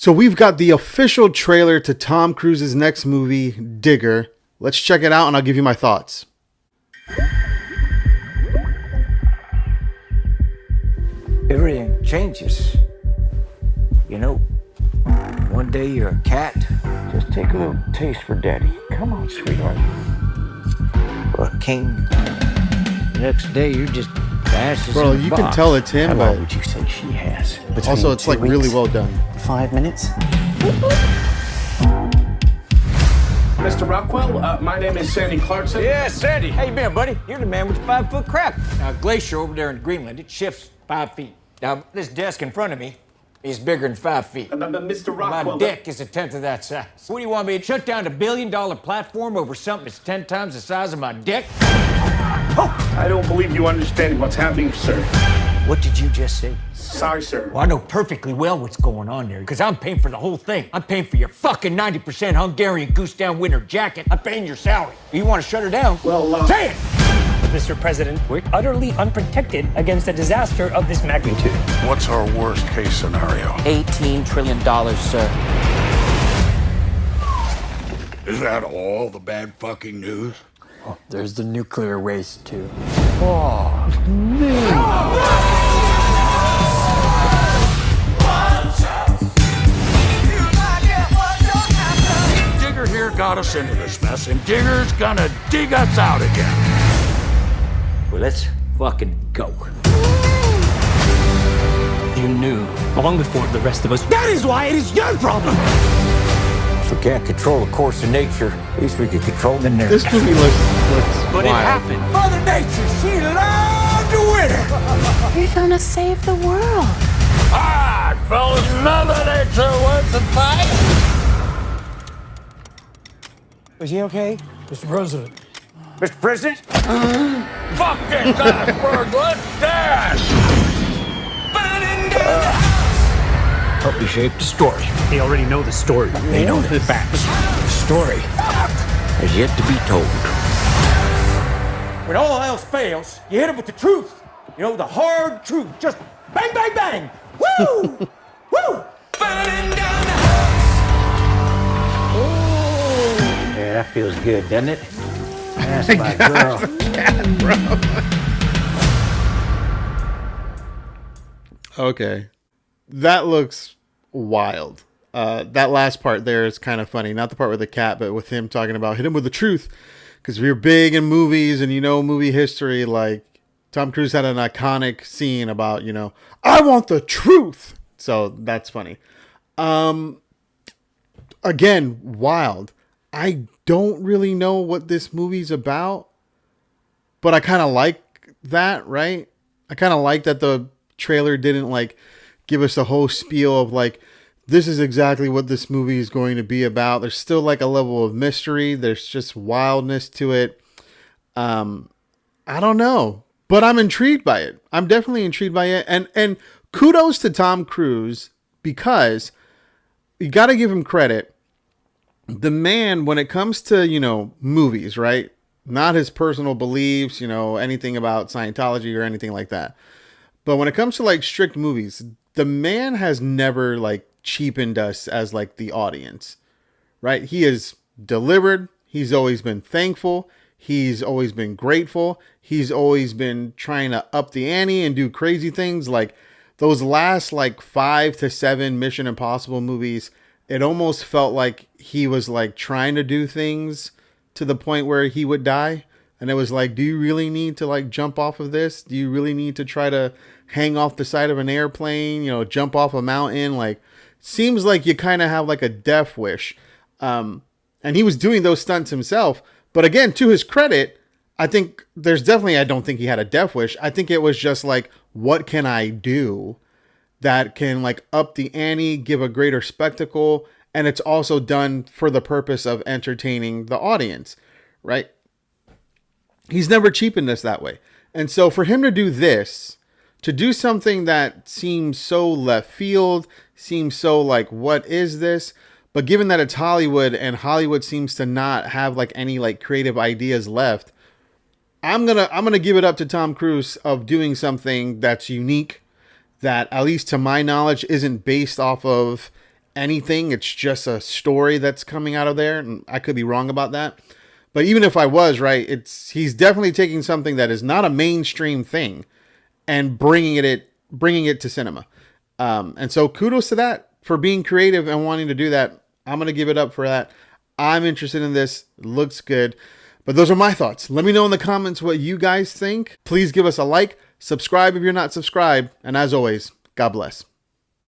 So we've got the official trailer to Tom Cruise's next movie, Digger. Let's check it out and I'll give you my thoughts. Everything changes. You know, one day you're a cat. Just take a little taste for daddy. Come on, sweetheart. Or a king. The next day you're just ashes Bro, in a you box. can tell it's him, How but long would you say she has? also it's like really well done. 5 minutes. Mr. Rockwell, my name is Sandy Clarkson. Yeah, Sandy. How you been, buddy? You're the man with the 5-foot crap. Now, glacier over there in Greenland, it shifts 5 feet. Now, this desk in front of me is bigger than 5 feet. Mr. Rockwell. My dick is a tenth of that size. What do you want me to shut down a billion-dollar platform over something that's 10 times the size of my dick? Oh, I don't believe you understand what's happening, sir. What did you just say? Sorry, sir. Well, I know perfectly well what's going on there, because I'm paying for the whole thing. I'm paying for your fucking 90% Hungarian goose down winter jacket. I'm paying your salary. You want to shut her down? Well, say it! Mr. President, we're utterly unprotected against a disaster of this magnitude. What's our worst case scenario? $18 trillion, sir. Is that all the bad fucking news? Oh, there's the nuclear waste, too. Digger here got us into this mess, and Digger's gonna dig us out again. Well, let's fucking go. You knew long before the rest of us. That is why it is your problem. If we can't control the course of nature, at least we can control the narrative. This movie looks But it wild. happened. Mother Nature, she loved to win. You're gonna save the world. All right, fellas, Mother Nature wants to fight. Is he okay? Mr. President. Mr. President? Fucking Godsburg, let's dance! Help me shape the story. They already know the story. They know the facts. The story has yet to be told. When all else fails, you hit it with the truth. You know, the hard truth. Just bang, bang, bang. Woo! Woo! Burning down the house. Yeah, that feels good, doesn't it? That's my girl. Okay. That looks wild. That last part there is kind of funny. Not the part with the cat, but with him talking about hit him with the truth. Because we're big in movies and, you know, movie history. Like, Tom Cruise had an iconic scene about, you know, I want the truth. So that's funny. Again, wild. I don't really know what this movie's about, but I kind of like that, right? I kind of like that the trailer didn't like give us the whole spiel of like, this is exactly what this movie is going to be about. There's still like a level of mystery. There's just wildness to it. I don't know, but I'm intrigued by it. I'm definitely intrigued by it. And kudos to Tom Cruise, because you got to give him credit. The man, when it comes to, you know, movies, right? Not his personal beliefs, you know, anything about Scientology or anything like that. But when it comes to like strict movies, the man has never like cheapened us as like the audience, right? He is delivered. He's always been thankful. He's always been grateful. He's always been trying to up the ante and do crazy things. Like those last like 5 to 7 Mission Impossible movies, it almost felt like he was like trying to do things to the point where he would die. And it was like, do you really need to like jump off of this? Do you really need to try to hang off the side of an airplane, you know, jump off a mountain? Like, seems like you kind of have like a death wish. And he was doing those stunts himself. But again, to his credit, I think there's definitely, I don't think he had a death wish. I think it was just like, what can I do that can like up the ante, give a greater spectacle, and it's also done for the purpose of entertaining the audience, right? He's never cheapened us that way. And so for him to do this, to do something that seems so left field, seems so like, what is this? But given that it's Hollywood and Hollywood seems to not have like any like creative ideas left, I'm gonna give it up to Tom Cruise of doing something that's unique, that at least to my knowledge isn't based off of anything. It's just a story that's coming out of there, and I could be wrong about that. But even if I was right, he's definitely taking something that is not a mainstream thing and bringing it to cinema. And so kudos to that for being creative and wanting to do that. I'm gonna give it up for that. I'm interested in this. It looks good. But those are my thoughts. Let me know in the comments what you guys think. Please give us a like, subscribe if you're not subscribed, and as always, God bless.